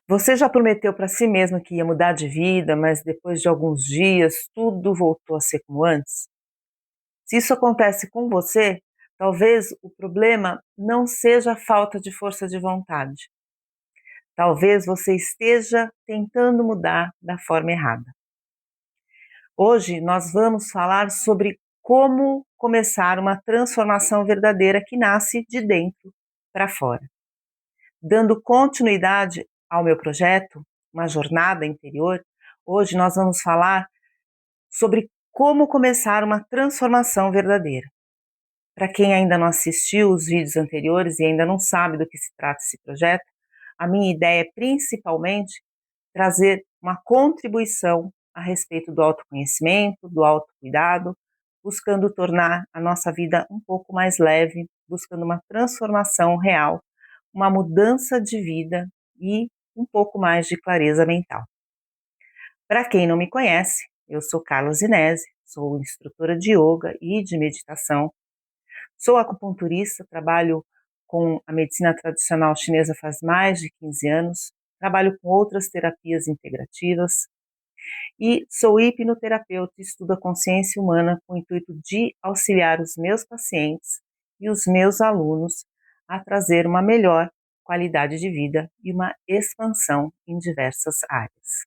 Você já prometeu para si mesmo que ia mudar de vida, mas depois de alguns dias tudo voltou a ser como antes? Se isso acontece com você, talvez o problema não seja a falta de força de vontade. Talvez você esteja tentando mudar da forma errada. Hoje nós vamos falar sobre como começar uma transformação verdadeira que nasce de dentro para fora. Dando continuidade ao meu projeto, uma jornada interior, hoje nós vamos falar sobre como começar uma transformação verdadeira. Para quem ainda não assistiu os vídeos anteriores e ainda não sabe do que se trata esse projeto, a minha ideia é principalmente trazer uma contribuição a respeito do autoconhecimento, do autocuidado, buscando tornar a nossa vida um pouco mais leve, buscando uma transformação real, uma mudança de vida e um pouco mais de clareza mental. Para quem não me conhece, eu sou Carla Zinese, sou instrutora de yoga e de meditação, sou acupunturista, trabalho com a medicina tradicional chinesa faz mais de 15 anos, trabalho com outras terapias integrativas e sou hipnoterapeuta e estudo a consciência humana com o intuito de auxiliar os meus pacientes e os meus alunos a trazer uma melhor qualidade de vida e uma expansão em diversas áreas.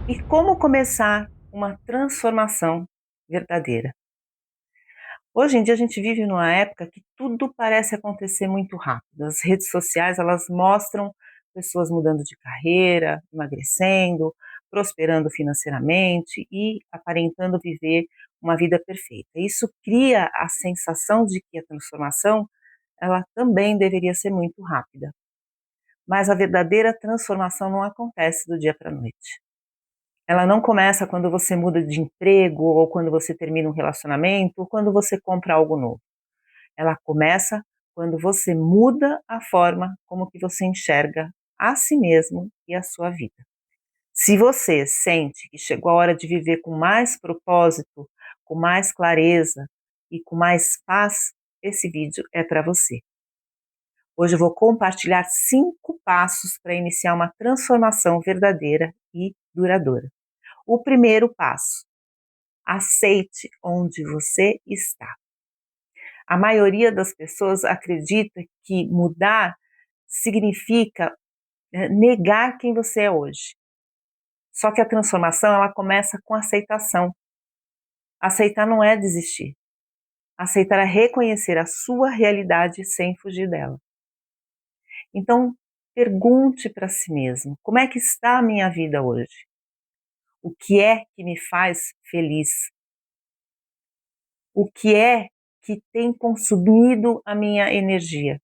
E como começar uma transformação verdadeira? Hoje em dia a gente vive numa época que tudo parece acontecer muito rápido. As redes sociais, elas mostram pessoas mudando de carreira, emagrecendo, prosperando financeiramente e aparentando viver uma vida perfeita. Isso cria a sensação de que a transformação, ela também deveria ser muito rápida. Mas a verdadeira transformação não acontece do dia para a noite. Ela não começa quando você muda de emprego, ou quando você termina um relacionamento, ou quando você compra algo novo. Ela começa quando você muda a forma como que você enxerga a si mesmo e a sua vida. Se você sente que chegou a hora de viver com mais propósito, com mais clareza e com mais paz, esse vídeo é para você. Hoje eu vou compartilhar 5 passos para iniciar uma transformação verdadeira e duradoura. O primeiro passo: aceite onde você está. A maioria das pessoas acredita que mudar significa negar quem você é hoje. Só que a transformação, ela começa com aceitação. Aceitar não é desistir. Aceitar é reconhecer a sua realidade sem fugir dela. Então, pergunte para si mesmo: como é que está a minha vida hoje? O que é que me faz feliz? O que é que tem consumido a minha energia?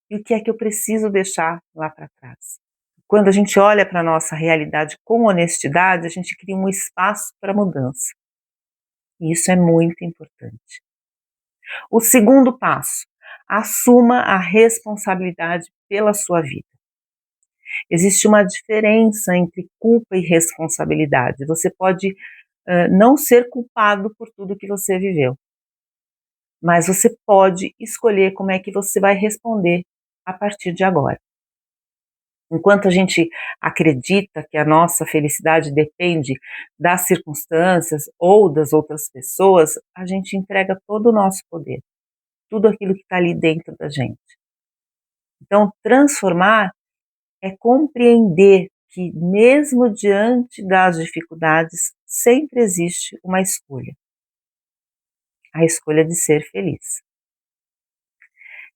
E o que é que eu preciso deixar lá para trás? Quando a gente olha para a nossa realidade com honestidade, a gente cria um espaço para mudança. E isso é muito importante. O segundo passo: assuma a responsabilidade pela sua vida. Existe uma diferença entre culpa e responsabilidade. Você pode não ser culpado por tudo que você viveu, mas você pode escolher como é que você vai responder a partir de agora. Enquanto a gente acredita que a nossa felicidade depende das circunstâncias ou das outras pessoas, a gente entrega todo o nosso poder, tudo aquilo que está ali dentro da gente. Então, transformar é compreender que, mesmo diante das dificuldades, sempre existe uma escolha, a escolha de ser feliz.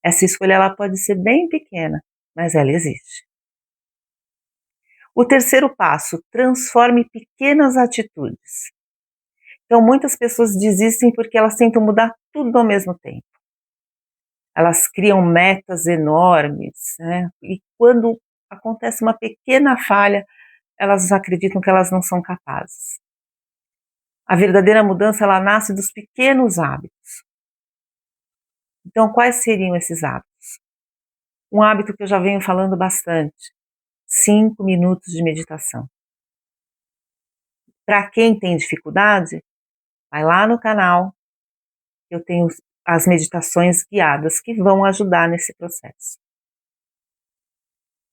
Essa escolha, ela pode ser bem pequena, mas ela existe. O terceiro passo: transforme pequenas atitudes. Então, muitas pessoas desistem porque elas tentam mudar tudo ao mesmo tempo. Elas criam metas enormes, né? E quando acontece uma pequena falha, elas acreditam que elas não são capazes. A verdadeira mudança, ela nasce dos pequenos hábitos. Então, quais seriam esses hábitos? Um hábito que eu já venho falando bastante: 5 minutos de meditação. Para quem tem dificuldade, vai lá no canal, eu tenho as meditações guiadas que vão ajudar nesse processo.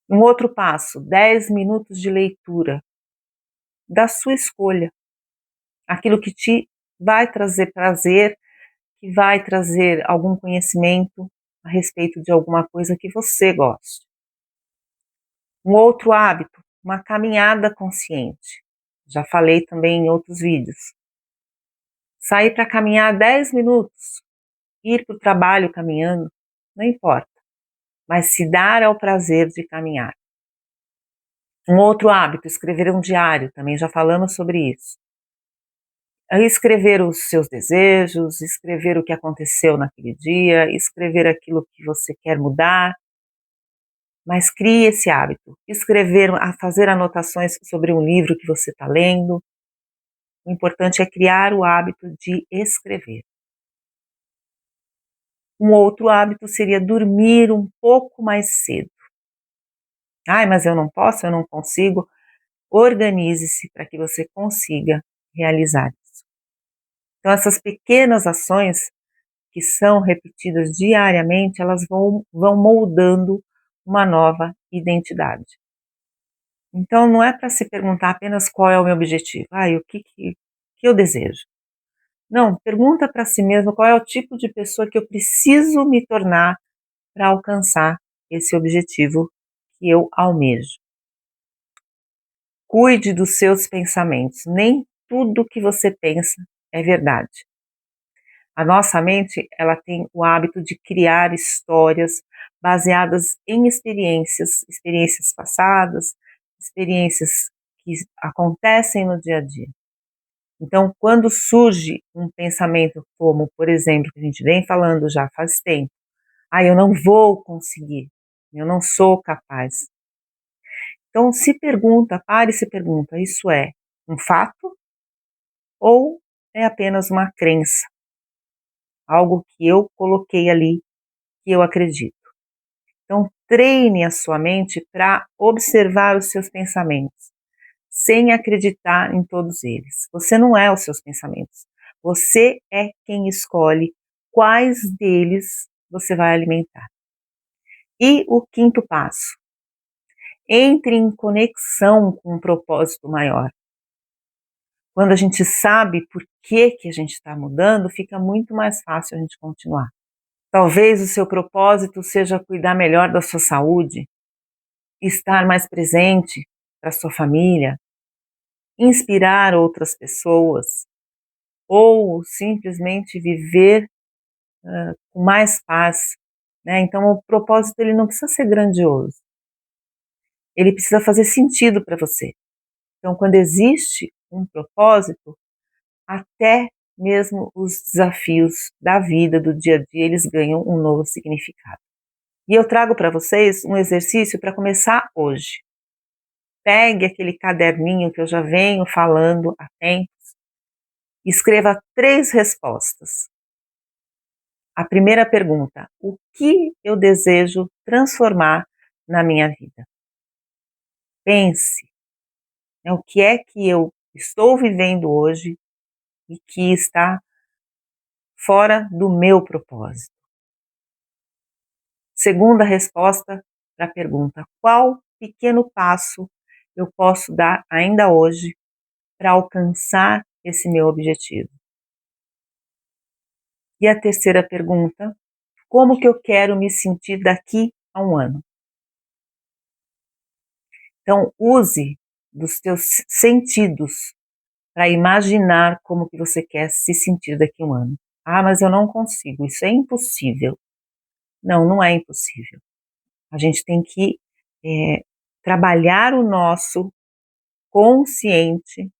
Um outro passo, 10 minutos de leitura da sua escolha. Aquilo que te vai trazer prazer, que vai trazer algum conhecimento a respeito de alguma coisa que você goste. Um outro hábito, uma caminhada consciente. Já falei também em outros vídeos. Sair para caminhar 10 minutos, ir para o trabalho caminhando, não importa, mas se dar ao prazer de caminhar. Um outro hábito, escrever um diário, também já falamos sobre isso. Escrever os seus desejos, escrever o que aconteceu naquele dia, escrever aquilo que você quer mudar, mas crie esse hábito. Escrever, fazer anotações sobre um livro que você está lendo. O importante é criar o hábito de escrever. Um outro hábito seria dormir um pouco mais cedo. Ai, mas eu não posso, eu não consigo. Organize-se para que você consiga realizar isso. Então, essas pequenas ações que são repetidas diariamente, elas vão moldando uma nova identidade. Então, não é para se perguntar apenas qual é o meu objetivo, o que eu desejo. Não, pergunta para si mesmo qual é o tipo de pessoa que eu preciso me tornar para alcançar esse objetivo que eu almejo. Cuide dos seus pensamentos, nem tudo que você pensa é verdade. A nossa mente, ela tem o hábito de criar histórias baseadas em experiências passadas, experiências que acontecem no dia a dia. Então, quando surge um pensamento como, por exemplo, que a gente vem falando já faz tempo, eu não vou conseguir, eu não sou capaz. Então, pare e se pergunta, isso é um fato ou é apenas uma crença? Algo que eu coloquei ali, que eu acredito. Então, treine a sua mente para observar os seus pensamentos, sem acreditar em todos eles. Você não é os seus pensamentos. Você é quem escolhe quais deles você vai alimentar. E o quinto passo, entre em conexão com um propósito maior. Quando a gente sabe por que a gente está mudando, fica muito mais fácil a gente continuar. Talvez o seu propósito seja cuidar melhor da sua saúde, estar mais presente para sua família, inspirar outras pessoas ou simplesmente viver com mais paz, né? Então o propósito ele não precisa ser grandioso, ele precisa fazer sentido para você. Então quando existe um propósito, até mesmo os desafios da vida, do dia a dia, eles ganham um novo significado. E eu trago para vocês um exercício para começar hoje. Pegue aquele caderninho que eu já venho falando há tempos, escreva 3 respostas. A primeira pergunta, o que eu desejo transformar na minha vida? Pense, o que é que eu estou vivendo hoje e que está fora do meu propósito. Segunda resposta para a pergunta, qual pequeno passo eu posso dar ainda hoje para alcançar esse meu objetivo? E a terceira pergunta, como que eu quero me sentir daqui a um ano? Então, use dos seus sentidos para imaginar como que você quer se sentir daqui a um ano. Mas eu não consigo, isso é impossível. Não, não é impossível. A gente tem que trabalhar o nosso consciente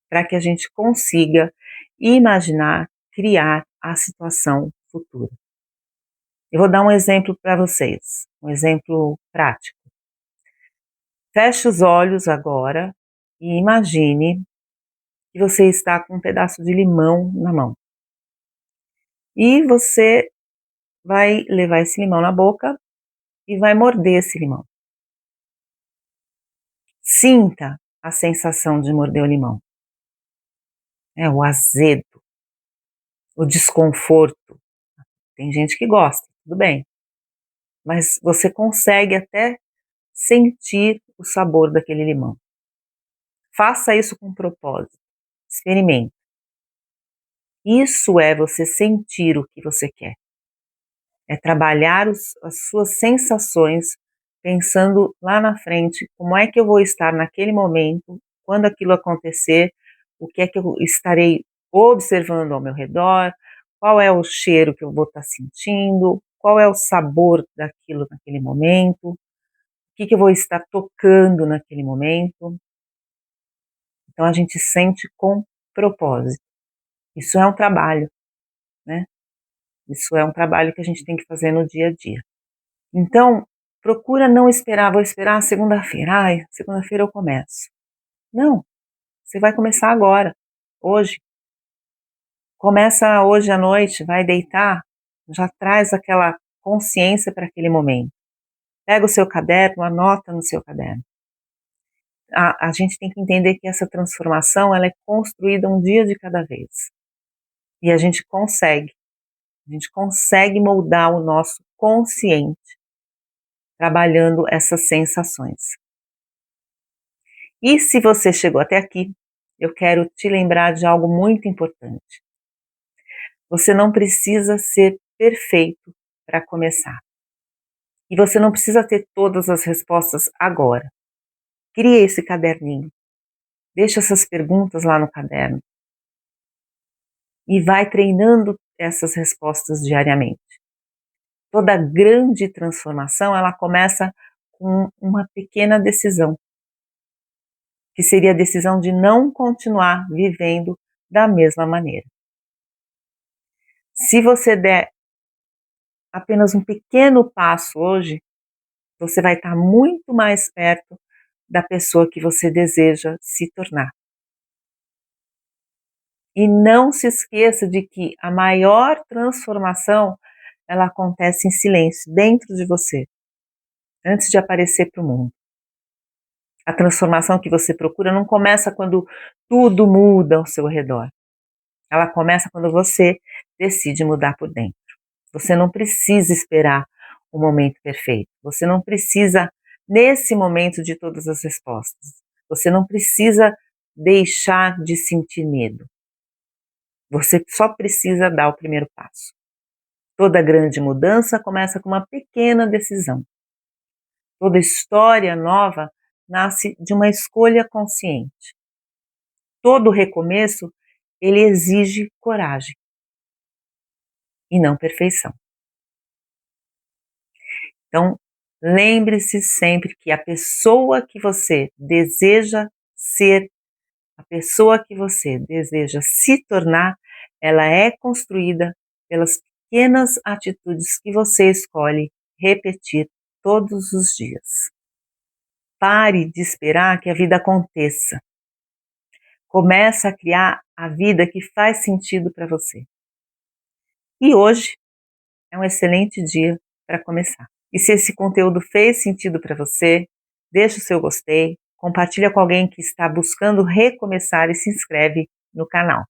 para que a gente consiga imaginar, criar a situação futura. Eu vou dar um exemplo para vocês, um exemplo prático. Feche os olhos agora e imagine que você está com um pedaço de limão na mão. E você vai levar esse limão na boca e vai morder esse limão. Sinta a sensação de morder o limão. O azedo, o desconforto. Tem gente que gosta, tudo bem. Mas você consegue até sentir o sabor daquele limão. Faça isso com propósito. Experimente. Isso é você sentir o que você quer. É trabalhar as suas sensações, pensando lá na frente, como é que eu vou estar naquele momento, quando aquilo acontecer, o que é que eu estarei observando ao meu redor, qual é o cheiro que eu vou estar sentindo, qual é o sabor daquilo naquele momento, o que eu vou estar tocando naquele momento. Então a gente sente com propósito. Isso é um trabalho, né? Isso é um trabalho que a gente tem que fazer no dia a dia. Então, procura não esperar, vou esperar segunda-feira, segunda-feira eu começo. Não, você vai começar agora, hoje. Começa hoje à noite, vai deitar, já traz aquela consciência para aquele momento. Pega o seu caderno, anota no seu caderno. A gente tem que entender que essa transformação ela é construída um dia de cada vez. E a gente consegue moldar o nosso consciente trabalhando essas sensações. E se você chegou até aqui, eu quero te lembrar de algo muito importante. Você não precisa ser perfeito para começar. E você não precisa ter todas as respostas agora. Crie esse caderninho. Deixa essas perguntas lá no caderno. E vai treinando essas respostas diariamente. Toda grande transformação, ela começa com uma pequena decisão, que seria a decisão de não continuar vivendo da mesma maneira. Se você der apenas um pequeno passo hoje, você vai estar muito mais perto da pessoa que você deseja se tornar. E não se esqueça de que a maior transformação, ela acontece em silêncio, dentro de você, antes de aparecer para o mundo. A transformação que você procura não começa quando tudo muda ao seu redor. Ela começa quando você decide mudar por dentro. Você não precisa esperar o momento perfeito. Você não precisa, nesse momento, de todas as respostas. Você não precisa deixar de sentir medo. Você só precisa dar o primeiro passo. Toda grande mudança começa com uma pequena decisão. Toda história nova nasce de uma escolha consciente. Todo recomeço, ele exige coragem e não perfeição. Então, lembre-se sempre que a pessoa que você deseja ser, a pessoa que você deseja se tornar, ela é construída pelas pequenas atitudes que você escolhe repetir todos os dias. Pare de esperar que a vida aconteça. Comece a criar a vida que faz sentido para você. E hoje é um excelente dia para começar. E se esse conteúdo fez sentido para você, deixa o seu gostei, compartilha com alguém que está buscando recomeçar e se inscreve no canal.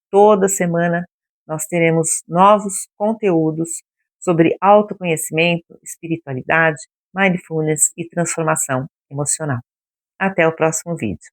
Toda semana nós teremos novos conteúdos sobre autoconhecimento, espiritualidade, mindfulness e transformação emocional. Até o próximo vídeo.